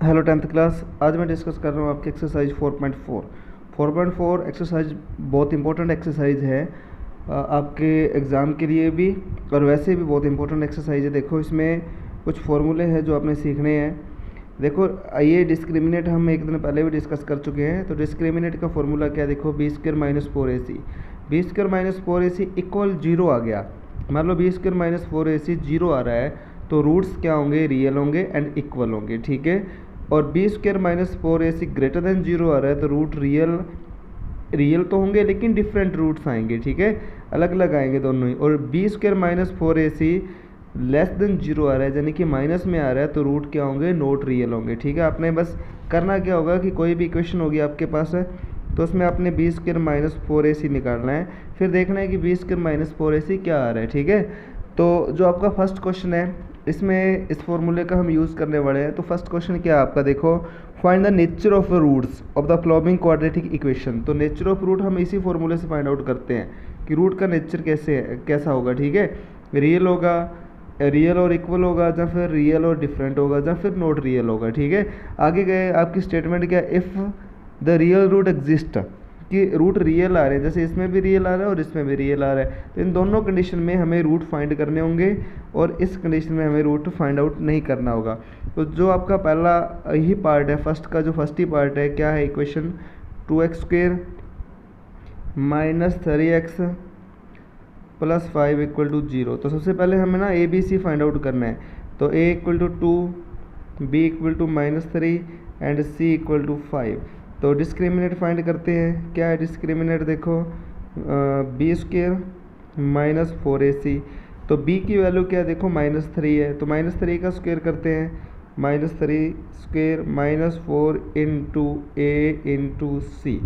Hello 10th class. आज मैं discuss कर रहा हूँ आपकी एक्सरसाइज 4.4। 4.4 एक्सरसाइज बहुत इंपॉर्टेंट एक्सरसाइज है आपके एग्ज़ाम के लिए भी, और वैसे भी बहुत इंपॉर्टेंट एक्सरसाइज है। देखो इसमें कुछ फार्मूले हैं जो आपने सीखने हैं। देखो ये डिस्क्रिमिनेट हम एक दिन पहले भी डिस्कस कर चुके हैं। तो डिस्क्रिमिनेट का फार्मूला क्या है, देखो B square minus 4ac। B square minus 4ac equal zero आ गया। मान लो b square minus 4ac zero आ रहा है तो रूट्स क्या होंगे, रियल होंगे एंड इक्वल होंगे, ठीक है। और b square minus 4ac greater than zero आ रहा है तो रूट रियल तो होंगे लेकिन डिफरेंट रूट्स आएंगे, ठीक है, अलग अलग आएंगे दोनों ही। और b square minus 4ac less than zero आ रहा है यानी कि माइनस में आ रहा है तो रूट क्या होंगे, नॉट रियल होंगे, ठीक है। आपने बस करना क्या होगा कि कोई भी इक्वेशन होगी आपके पास है तो उसमें आपने बी स्क्वायर माइनस 4ac निकालना है, फिर देखना है कि बी स्क्वायर माइनस 4ac क्या आ रहा है, ठीक है। तो जो आपका फर्स्ट क्वेश्चन है इसमें इस फॉर्मूले का हम यूज़ करने वाले हैं। तो फर्स्ट क्वेश्चन क्या है आपका, देखो find the nature of roots of the following quadratic equation. तो नेचर ऑफ रूट हम इसी फॉर्मूले से फाइंड आउट करते हैं कि रूट का नेचर कैसा होगा, ठीक है। रियल होगा, रियल और इक्वल होगा, या फिर रियल और डिफरेंट होगा, या फिर नॉट रियल होगा, ठीक है। आगे गए आपकी स्टेटमेंट क्या, if the real root exist, कि रूट रियल आ रहे हैं, जैसे इसमें भी रियल आ रहा है और इसमें भी रियल आ रहा है। तो इन दोनों कंडीशन में हमें रूट फाइंड करने होंगे और इस कंडीशन में हमें रूट फाइंड आउट नहीं करना होगा। तो जो आपका पहला ही पार्ट है, फर्स्ट ही पार्ट है, क्या है equation, 2x² minus 3x plus 5 equal to 0। तो सबसे पहले हमें ना A B C find out करना है। तो a equal to 2, b equal to -3 and c equal to 5। तो डिस्क्रिमिनेट फाइंड करते हैं। क्या है डिस्क्रिमिनेट, देखो बी स्क्वेयर माइनस 4ac। तो b की वैल्यू क्या है, देखो -3 है तो -3 का स्क्वायर करते हैं, -3 square minus 4 into a into c.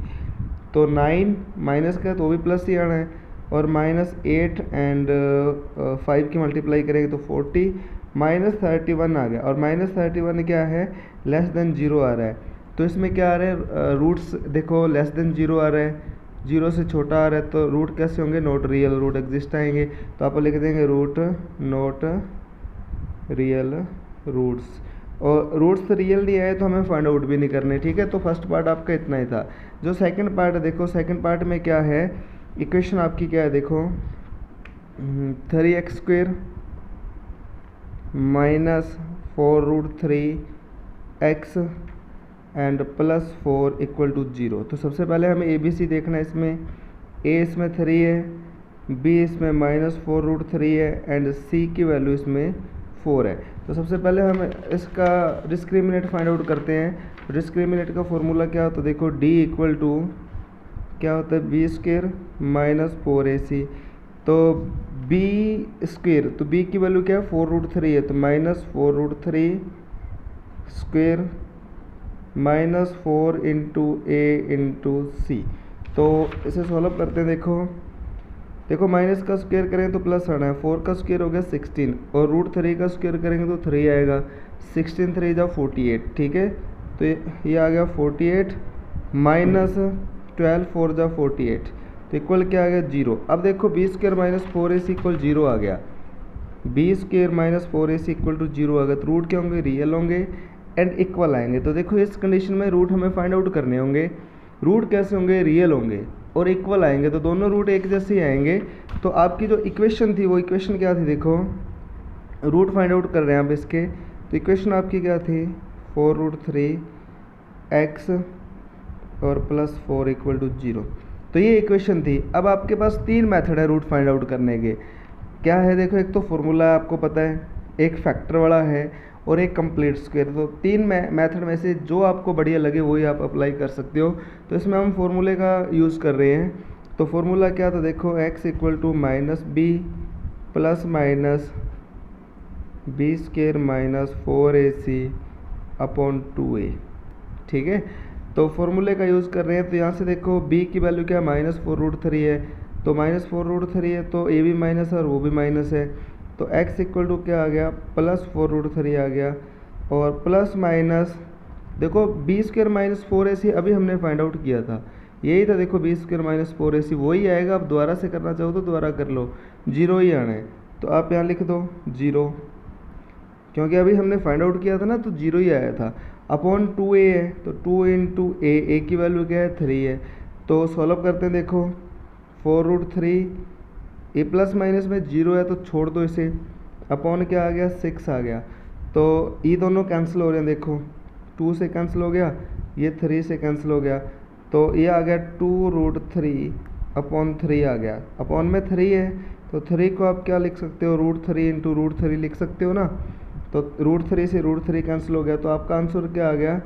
तो 9 माइनस का तो भी प्लस ही आना है, और -8 एंड 5 की मल्टीप्लाई करेंगे तो 40, -31 आ गया। और -31 क्या है, लेस देन जीरो आ रहा है। तो इसमें क्या आ रहा है, रूट्स देखो लेस देन जीरो आ रहा है, जीरो से छोटा आ रहा है तो रूट कैसे होंगे, नॉट रियल रूट एग्जिस्ट आएंगे। तो आप लिख देंगे रूट नॉट रियल रूट्स। और रूट्स रियल नहीं आए तो हमें फाइंड आउट भी नहीं करने, ठीक है। तो फर्स्ट पार्ट आपका इतना ही था। जो सेकंड पार्ट है, देखो सेकंड पार्ट में क्या है, इक्वेशन आपकी क्या है, देखो 3x² minus 4√3x and +4 equal to 0। तो सबसे पहले हमें ए बी सी देखना है। इसमें a इसमें 3 है, b इसमें -4√3 है एंड c की वैल्यू इसमें 4 है। तो सबसे पहले हम इसका डिस्क्रिमिनेट फाइंड आउट करते हैं। डिस्क्रिमिनेट का फॉर्मूला क्या होता है, देखो d इक्वल टू क्या होता है, बी स्क्वेयर माइनस 4ac। तो b स्क्वेयर, तो b की वैल्यू क्या है, 4√3 है तो -4√3 square -4 into a into c. तो इसे सॉल्व करते हैं। देखो माइनस का स्क्वायर करेंगे तो प्लस आना है, 4 का स्क्वायर हो गया 16 और √3 का स्क्वायर करेंगे तो 3 आएगा, 16 3 जा 48, ठीक है। तो ये आ गया 48 माइनस 12 4 जा 48, तो इक्वल क्या आ गया 0। अब देखो B square minus 4ac equal 0 आ गया, B square minus 4ac equal to 0 आ गया। तो रूट क्या होंगे, रियल होंगे एंड इक्वल आएंगे। तो देखो इस कंडीशन में रूट हमें फाइंड आउट करने होंगे। रूट कैसे होंगे, रियल होंगे और इक्वल आएंगे, तो दोनों रूट एक जैसे ही आएंगे। तो आपकी जो इक्वेशन थी वो इक्वेशन क्या थी, देखो रूट फाइंड आउट कर रहे हैं आप इसके। तो इक्वेशन आपकी क्या थी, 4√3x और +4 इक्वल टू 0। तो ये इक्वेशन थी। अब आपके पास 3 मेथड है रूट फाइंड आउट करने के। क्या है, देखो एक तो फॉर्मूला आपको पता है, एक फैक्टर वाला है और एक कंप्लीट स्क्वायर। तो 3 मेथड में से जो आपको बढ़िया लगे वही आप अप्लाई कर सकते हो। तो इसमें हम फॉर्मूले का यूज़ कर रहे हैं। तो फॉर्मूला क्या था, देखो x equal to -b plus minus B square minus 4ac upon 2a, ठीक है। तो फॉर्मूले का यूज़ कर रहे हैं। तो यहाँ से देखो b की वैल्यू क्या है, -4√3 है, तो -4√3 है तो a भी माइनस है और वो भी माइनस है। तो x इक्वल टू क्या आ गया, +4√3 आ गया। और प्लस माइनस देखो बी स्क्वायर माइनस 4ac अभी हमने फाइंड आउट किया था, यही था। देखो बी स्क्वायर माइनस 4ac वही आएगा। आप दोबारा से करना चाहो तो दोबारा कर लो, 0 ही आना है। तो आप यहाँ लिख दो 0, क्योंकि अभी हमने फाइंड आउट किया था ना तो 0 ही आया था। अपॉन 2a है तो 2 इंटू ए की वैल्यू क्या है 3 है। तो सॉल्व करते हैं, देखो 4√3, ए प्लस माइनस में 0 है तो छोड़ दो इसे, अपॉन क्या आ गया 6 आ गया। तो ये दोनों कैंसिल हो रहे हैं, देखो 2 से कैंसिल हो गया, ये 3 से कैंसिल हो गया, तो ये आ गया 2√3 अपॉन 3 आ गया। अपॉन में 3 है तो 3 को आप क्या लिख सकते हो, √3 इंटू √3 लिख सकते हो ना। तो √3 से √3 कैंसिल हो गया, तो आपका आंसर क्या आ गया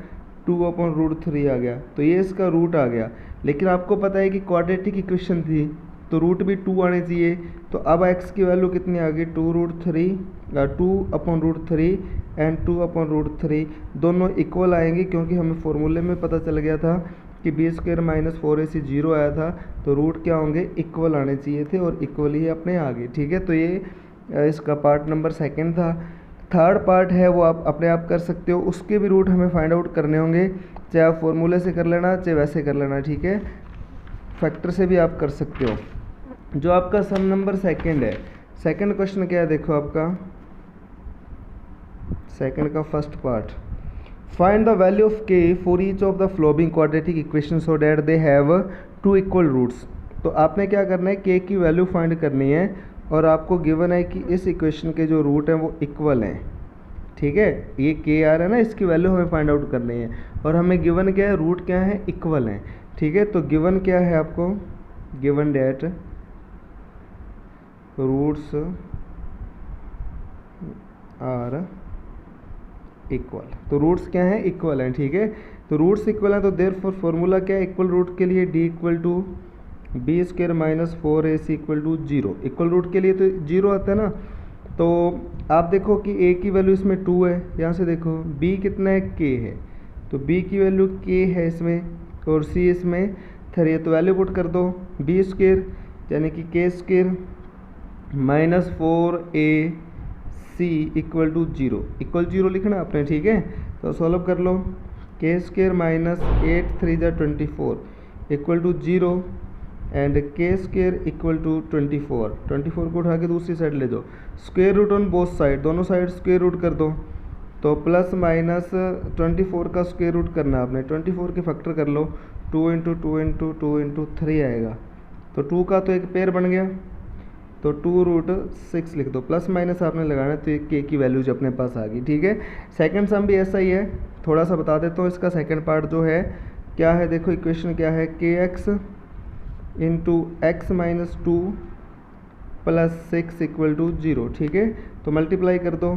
2/√3 आ गया। तो ये इसका रूट आ गया। लेकिन आपको पता है कि क्वाड्रेटिक इक्वेशन थी तो रूट भी 2 आने चाहिए। तो अब x की वैल्यू कितनी आ गई 2/√3 एंड 2/√3 दोनों इक्वल आएंगे, क्योंकि हमें फॉर्मूले में पता चल गया था कि b² - 4ac 0 आया था, तो रूट क्या होंगे इक्वल आने चाहिए थे और इक्वल ही अपने आ गए। ठीक है, तो ये इसका पार्ट नंबर 2 था। थर्ड पार्ट है वो आप अपने आप कर सकते हो, उसके भी रूट हमें फाइंड आउट करने होंगे, चाहे आप फॉर्मूले से कर लेना चाहे वैसे कर लेना। ठीक है, फैक्टर से भी आप कर सकते हो। जो आपका सम नंबर 2 है, सेकंड क्वेश्चन क्या है, देखो आपका सेकंड का first part, find the value of k for each of the following quadratic equation so that they have 2 equal roots. तो आपने क्या करना है, k की वैल्यू फाइंड करनी है और आपको गिवन है कि इस इक्वेशन के जो रूट हैं वो इक्वल हैं। ठीक है, ये k आ रहा है ना, इसकी वैल्यू हमें फाइंड आउट करनी है और हमें गिवन क्या है, रूट क्या है, इक्वल हैं। ठीक है, तो गिवन क्या है आपको, given that roots are equal, तो रूट्स क्या हैं, इक्वल हैं। ठीक है, तो रूट्स इक्वल हैं तो देयरफॉर फॉर्मूला क्या है, इक्वल रूट के लिए d = b² - 4ac = 0। Equal root के लिए तो 0 आता है ना। तो आप देखो कि a की वैल्यू इसमें 2 है, यहाँ से देखो b कितना है, k है, तो b की वैल्यू k है इसमें और c इसमें 3 है, तो वैल्यू पुट कर दो b² यानी कि k² - 4ac = 0, इक्वल 0 लिखना आपने। ठीक है, तो सॉल्व कर लो, k² - 8 3 = 24 = 0 एंड k² = 24 को उठा के दूसरी साइड ले दो, square root on both side, दोनों साइड स्क्वायर रूट कर दो, तो प्लस माइनस 24 का स्क्वायर रूट करना आपने, 24 के फैक्टर कर लो, 2 × 2 × 2 × 3 आएगा, तो 2 का तो एक पेयर बन गया, तो 2√6 लिख दो, प्लस माइनस आपने लगाना है, तो एक k की वैल्यूज अपने पास आ गई। ठीक है, सेकंड सम भी ऐसा ही है, थोड़ा सा बता देता हूँ इसका सेकंड पार्ट जो है क्या है, देखो इक्वेशन क्या है, kx × x - 2 + 6 = 0। ठीक है, तो मल्टीप्लाई कर दो,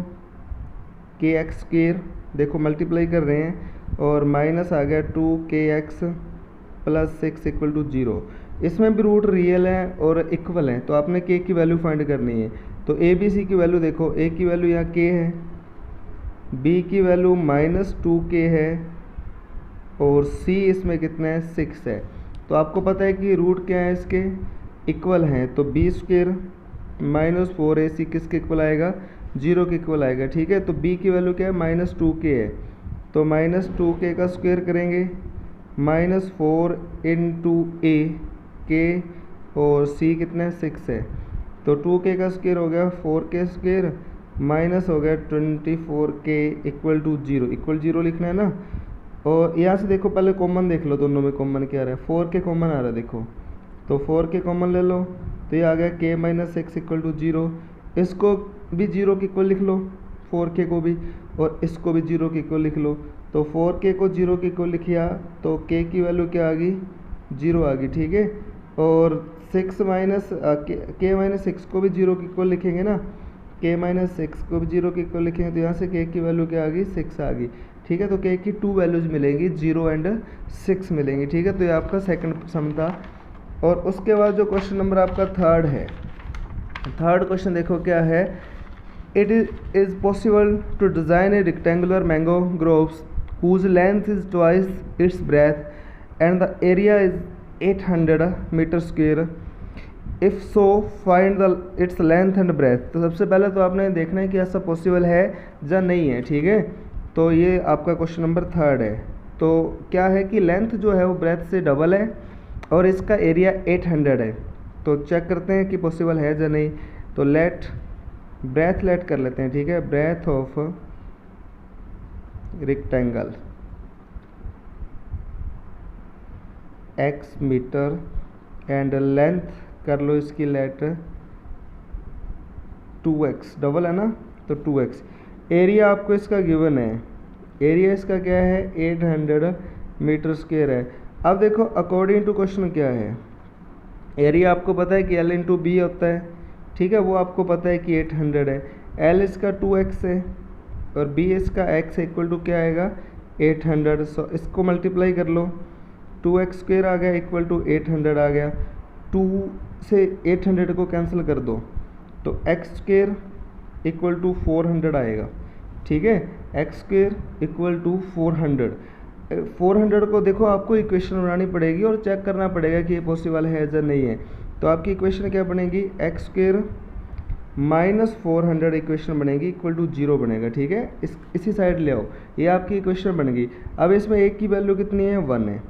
kx², देखो मल्टीप्लाई कर रहे हैं और माइनस आ गया 2kx + 6 = 0। इसमें भी रूट रियल है और इक्वल है, तो आपने k की वैल्यू फाइंड करनी है। तो a b c की वैल्यू देखो, a की वैल्यू यहाँ k है, b की वैल्यू -2k है और c इसमें कितना है 6 है। तो आपको पता है कि रूट क्या है इसके, इक्वल हैं, तो b² - 4ac किसके इक्वल आएगा, 0 के इक्वल आएगा। ठीक है, तो b की वैल्यू क्या है, -2k है, तो -2k का स्क्वायर करेंगे, -4 × a k और c कितना है 6 है, तो 2k का स्क्वायर हो गया 4k² माइनस हो गया 24k = 0, इक्वल 0 लिखना है ना। और यहाँ से देखो पहले कॉमन देख लो, दोनों में कॉमन क्या आ रहा है, 4k कॉमन आ रहा है, देखो तो 4k कॉमन ले लो, तो ये आ गया k - 6 = 0, इसको भी 0 के इक्वल लिख लो, 4k को भी, और इसको भी 0 के इक्वल लिख लो, तो 4k को 0 के इक्वल लिखिया तो k की वैल्यू क्या आ गई, 0 आ गई। ठीक है, और 6 माइनस k - 6 को भी 0 के इक्वल लिखेंगे ना, k - 6 को भी 0 के इक्वल लिखेंगे, तो यहाँ से k की वैल्यू क्या आ गई, 6 आ गई। ठीक है, तो k की 2 वैल्यूज मिलेंगी, 0 एंड 6 मिलेंगी। ठीक है, तो ये आपका सेकंड सम था। और उसके बाद जो क्वेश्चन नंबर आपका थर्ड है, थर्ड क्वेश्चन देखो क्या है, it is possible to design a rectangular mango groves whose length is twice its breadth and the area is 800 meter square. If so, find the its length and breadth. तो सबसे पहले तो आपने देखना है कि ऐसा पॉसिबल है या नहीं है। ठीक है, तो ये आपका क्वेश्चन नंबर थर्ड है। तो क्या है कि लेंथ जो है वो ब्रेथ से डबल है और इसका एरिया 800 है। तो चेक करते हैं कि पॉसिबल है या नहीं। तो लेट ब्रेथ लेट कर लेते हैं। ठीक है, breadth of rectangle, x metre and length कर लो इसकी लेट 2x, डबल है ना, तो 2x। एरिया आपको इसका गिवन है, एरिया इसका क्या है 800 मीटर स्क्वायर है। अब देखो अकॉर्डिंग टू क्वेश्चन क्या है, एरिया आपको पता है कि L इंटू बी होता है, ठीक है, वो आपको पता है कि 800 है। L इसका 2x है और B इसका x इक्वल टू क्या आएगा 800। सो इसको मल्टीप्लाई कर लो, 2x स्क्वायर आ गया इक्वल टू 800 आ गया, 2 से 800 को कैंसिल कर दो तो x स्क्वायर इक्वल टू 400 आएगा, ठीक है, x स्क्वायर इक्वल टू 400 को देखो आपको इक्वेशन बनानी पड़ेगी और चेक करना पड़ेगा कि ये पॉसिबल है या नहीं है। तो आपकी इक्वेशन क्या बनेगी, एक्स स्क्वायर माइनस 400 इक्वेशन बनेगी इक्वल टू 0 बनेगा, ठीक है, इसी साइड ले आओ, ये आपकी इक्वेशन बन गई। अब इसमें एक की वैल्यू कितनी है 1 है,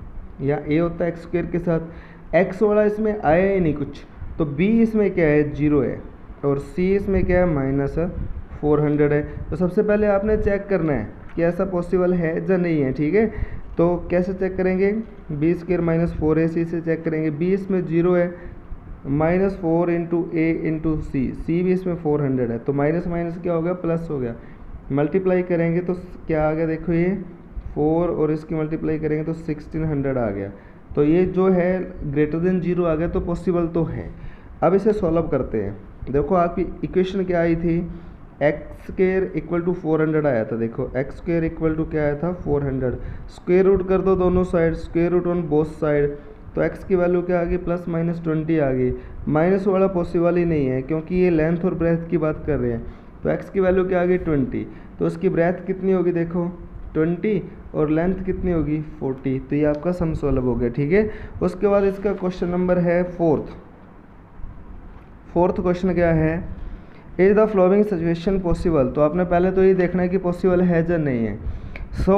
या ए होता है एक्स स्क्वायर के साथ, एक्स वाला इसमें आया ही नहीं कुछ, तो बी इसमें क्या है 0 है और सी इसमें क्या है माइनस 400 है। तो सबसे पहले आपने चेक करना है कि ऐसा पॉसिबल है या नहीं है, ठीक है। तो कैसे चेक करेंगे, बी स्क्वायर माइनस 4ac से चेक करेंगे, बी इसमें 0 है, माइनस 4 इंटू ए इंटू सी भी इसमें 400 है, तो माइनस माइनस क्या हो गया प्लस हो गया, मल्टीप्लाई करेंगे तो क्या आ गया देखो ये 4 और इसकी मल्टीप्लाई करेंगे तो 1600 आ गया। तो ये जो है ग्रेटर देन 0 आ गया, तो पॉसिबल तो है। अब इसे सॉल्व करते हैं, देखो आपकी इक्वेशन क्या आई थी, एक्स स्क्वायर इक्वल टू 400 आया था, देखो एक्स स्क्वायर इक्वल टू क्या आया था 400, स्क्वायर रूट कर दो दोनों side, square root on both side, तो x की वैल्यू क्या आ गई प्लस माइनस 20 आ गई। माइनस वाला पॉसिबल ही नहीं है क्योंकि ये लेंथ और ब्रेथ की बात कर रहे हैं, तो x की वैल्यू क्या आ गई 20, तो उसकी ब्रेथ कितनी होगी देखो 20 और लेंथ कितनी होगी 40, तो ये आपका सम सॉल्व हो गया, ठीक है। उसके बाद इसका क्वेश्चन नंबर है फोर्थ क्वेश्चन क्या है, is the flowing situation possible, तो आपने पहले तो ये देखना है कि पॉसिबल है या नहीं है। सो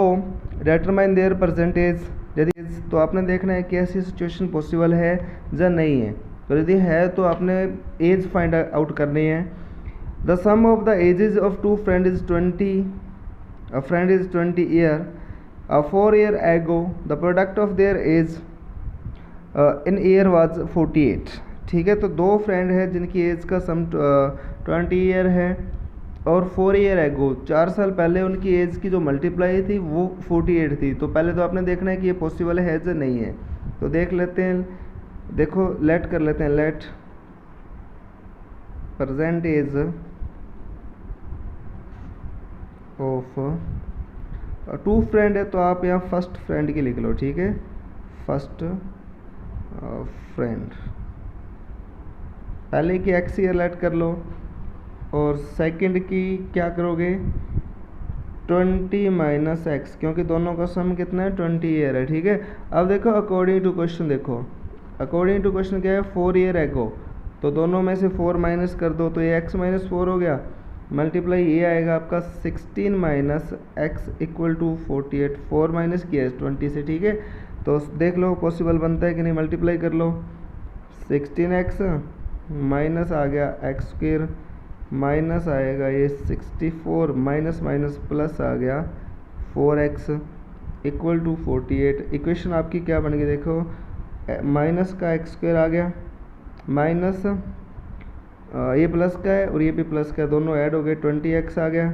डिटरमाइन देयर परसेंटेज, यदि तो आपने देखना है कि ऐसी सिचुएशन पॉसिबल है या नहीं है, तो यदि है तो आपने एज फाइंड आउट करनी है। The sum of the ages of two friend is 20, a friend is 20 year, a 4 year ago the product of their age in year was 48, ठीक है। तो दो फ्रेंड है जिनकी एज का सम 20 ईयर है और 4 ईयर एगो 4 साल पहले उनकी एज की जो मल्टीप्लाई थी वो 48 थी। तो पहले तो आपने देखना है कि ये पॉसिबल है या नहीं है, तो देख लेते हैं, देखो लेट कर लेते हैं, let present age of two friend है, तो आप यहाँ फर्स्ट फ्रेंड की लिख लो, ठीक है, फर्स्ट फ्रेंड, पहले की एक्स ईयर लेट कर लो और सेकंड की क्या करोगे 20 माइनस एक्स, क्योंकि दोनों का सम कितना है 20 ईयर है, ठीक है। अब देखो अकॉर्डिंग टू क्वेश्चन, देखो अकॉर्डिंग टू क्वेश्चन क्या है 4 ईयर एगो, तो दोनों में से 4 माइनस कर दो तो ये x माइनस 4 हो गया, मल्टीप्लाई ये आएगा आपका 16 minus x equal to 48, 4 minus किया है 20 से, ठीक है। तो देख लो पॉसिबल बनता है कि नहीं, मल्टीप्लाई कर लो, 16x माइनस आ गया एक्स स्क्वायर माइनस आएगा ये 64 माइनस माइनस प्लस आ गया 4x इक्वल टू 48। इक्वेशन आपकी क्या बन गई देखो, माइनस का एक्स स्क्वायर आ गया, माइनस ये प्लस का है और ये भी प्लस का है, दोनों ऐड हो गए 20x आ गया,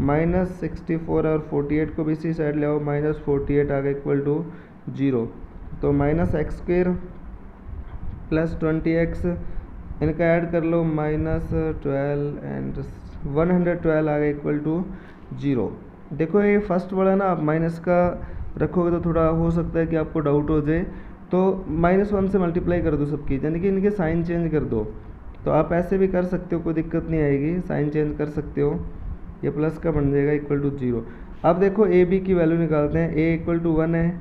माइनस 64 और 48 को भी इसी साइड ले आओ, माइनस 48 आ गया इक्वल टू 0। तो minus x square plus 20x इनका ऐड कर लो, माइनस 12 एंड 112 आ गया इक्वल टू 0। देखो ये फर्स्ट वाला ना, आप माइनस का रखोगे तो थोड़ा हो सकता है कि आपको डाउट हो जाए, तो -1 से मल्टीप्लाई कर दो सबकी, यानी कि इनके साइन चेंज कर दो। तो आप ऐसे भी कर सकते हो, कोई दिक्कत नहीं आएगी, साइन चेंज कर सकते हो, ये प्लस का बन जाएगा इक्वल टू 0। अब देखो ए बी की वैल्यू निकालते हैं, ए इक्वल टू 1 है,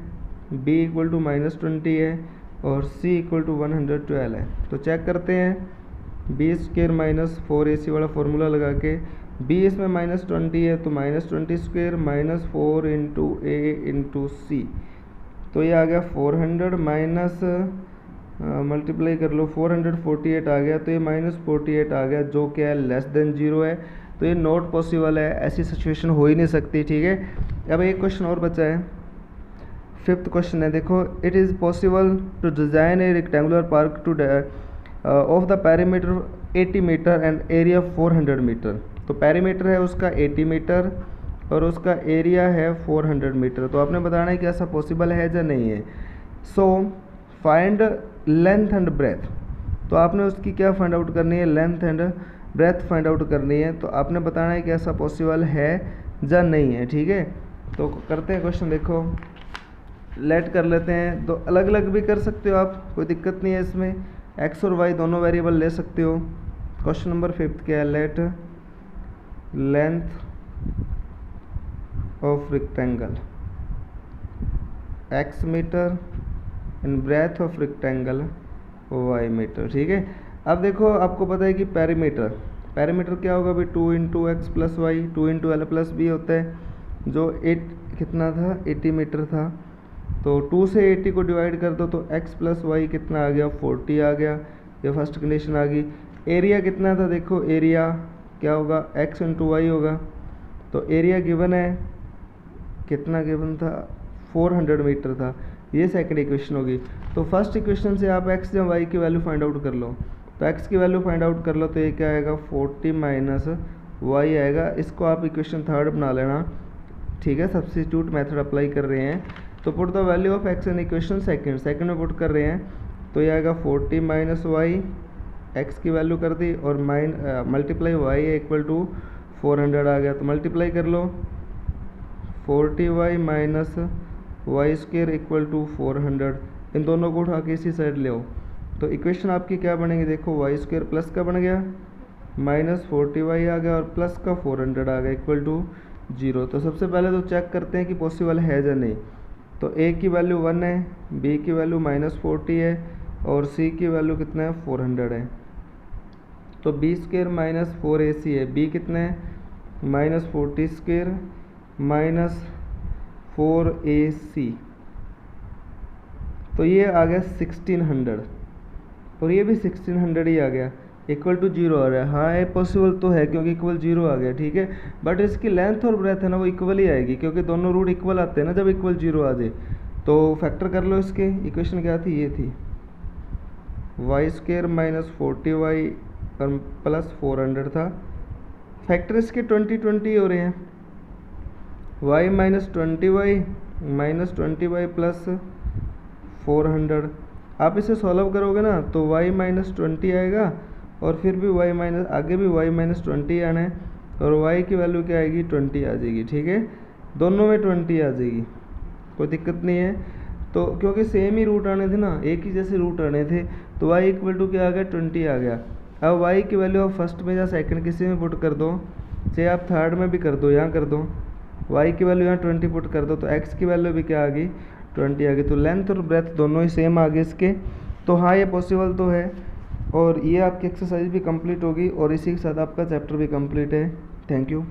बी इक्वल टू -20 है और सी इक्वल टू 112 है। तो चेक करते हैं, बी स्क्वायर माइनस 4ac वाला फॉर्मूला लगा के, बी इसमें -20 है तो -20 स्क्वायर माइनस 4 इंटू ए इंटू सी, तो ये आ गया 400 माइनस मल्टीप्लाई कर लो 448 आ गया, तो ये -48 आ गया जो क्या है लेस देन 0 है। तो ये नॉट पॉसिबल है, ऐसी सिचुएशन हो ही नहीं सकती, ठीक है। अब एक क्वेश्चन और बचा है, फिफ्थ क्वेश्चन है, देखो, it is possible to design a rectangular park to of the perimeter 80 metre and area 400 metre. तो पेरीमीटर है उसका 80 मीटर और उसका एरिया है 400 मीटर। तो आपने बताना है कि ऐसा पॉसिबल है या नहीं है। So find length and breadth. तो आपने उसकी क्या फाइंड आउट करनी है, length and breadth find out करनी है। तो आपने बताना है कि ऐसा पॉसिबल है या नहीं है, ठीक है। तो करते हैं क्वेश्चन, देखो लेट कर लेते हैं। तो अलग अलग भी कर सकते हो आप, कोई दिक्कत नहीं है इसमें, एक्स और वाई दोनों वेरिएबल ले सकते हो। क्वेश्चन नंबर 5 क्या है, let length of rectangle x metre and breadth of rectangle y metre, ठीक है। अब देखो आपको पता है कि पेरीमीटर क्या होगा भाई, 2 into x plus y, 2 into L plus B होता है, जो 8 कितना था, 80 मीटर था। तो 2 से 80 को डिवाइड कर दो तो x प्लस वाई कितना आ गया, 40 आ गया। ये फर्स्ट कंडीशन आ गई। एरिया कितना था, देखो एरिया क्या होगा, x इंटू वाई होगा। तो एरिया गिवन है, कितना गिवन था, 400 मीटर था। ये सेकंड इक्वेशन होगी। तो फर्स्ट इक्वेशन से आप x या y की वैल्यू फाइंड आउट कर लो। तो x की वैल्यू फाइंड आउट कर लो तो ये क्या आएगा, 40 माइनस y आएगा। इसको आप इक्वेशन थर्ड बना लेना, ठीक है। सब्स्टिट्यूट मेथड अप्लाई कर रहे हैं तो put the value of x in equation second में पुट कर रहे हैं। तो ये आएगा 40 माइनस वाई, एक्स की वैल्यू कर दी और मल्टीप्लाई वाई इक्वल टू 400 आ गया। तो मल्टीप्लाई कर लो, 40y minus y square equal to 400। इन दोनों को उठा के इसी साइड ले आओ। तो इक्वेशन आपकी क्या बनेगी, देखो वाई स्क्र प्लस का बन गया, माइनस 40y आ गया और प्लस का 400 आ गया इक्वल टू 0। तो सबसे पहले तो चेक करते हैं कि पॉसिबल है या नहीं। तो a की वैल्यू 1 है, b की वैल्यू माइनस 40 है और c की वैल्यू कितना है, 400 है। तो b स्क्र माइनस 4ac है, b कितना है, माइनस 40 स्क्र माइनस 4ac। तो ये आ गया 1600 और ये भी 1600 ही आ गया, इक्वल टू 0 आ रहा है। हाँ ये पॉसिबल तो है क्योंकि इक्वल 0 आ गया, ठीक है। बट इसकी लेंथ और ब्रेथ है ना वो इक्वल ही आएगी क्योंकि दोनों रूट इक्वल आते हैं ना जब इक्वल 0 आ जाए। तो फैक्टर कर लो इसके, इक्वेशन क्या थी, ये थी वाई स्क्र माइनस 40y और प्लस 400 था। फैक्टर इसके 20 हो रहे हैं, y minus 20y minus 20y plus 400। आप इसे सॉल्व करोगे ना तो y माइनस 20 आएगा और फिर भी y माइनस आगे भी y माइनस 20 आना है और y की वैल्यू क्या आएगी, 20 आ जाएगी, ठीक है। दोनों में 20 आ जाएगी, कोई दिक्कत नहीं है। तो क्योंकि सेम ही रूट आने थे ना, एक ही जैसे रूट आने थे, तो y इक्वल टू क्या आ गया, 20 आ गया। अब y की वैल्यू आप फर्स्ट में या सेकंड किसी में पुट कर दो, चाहे आप थर्ड में भी कर दो, यहाँ कर दो। y की वैल्यू यहाँ 20 पुट कर दो तो x की वैल्यू भी क्या आ गई, 20 आ गई। तो लेंथ और ब्रेथ दोनों ही सेम आ गए इसके। तो हाँ ये पॉसिबल तो है और ये आपकी एक्सरसाइज भी कंप्लीट होगी और इसी के साथ आपका चैप्टर भी कंप्लीट है। Thank you.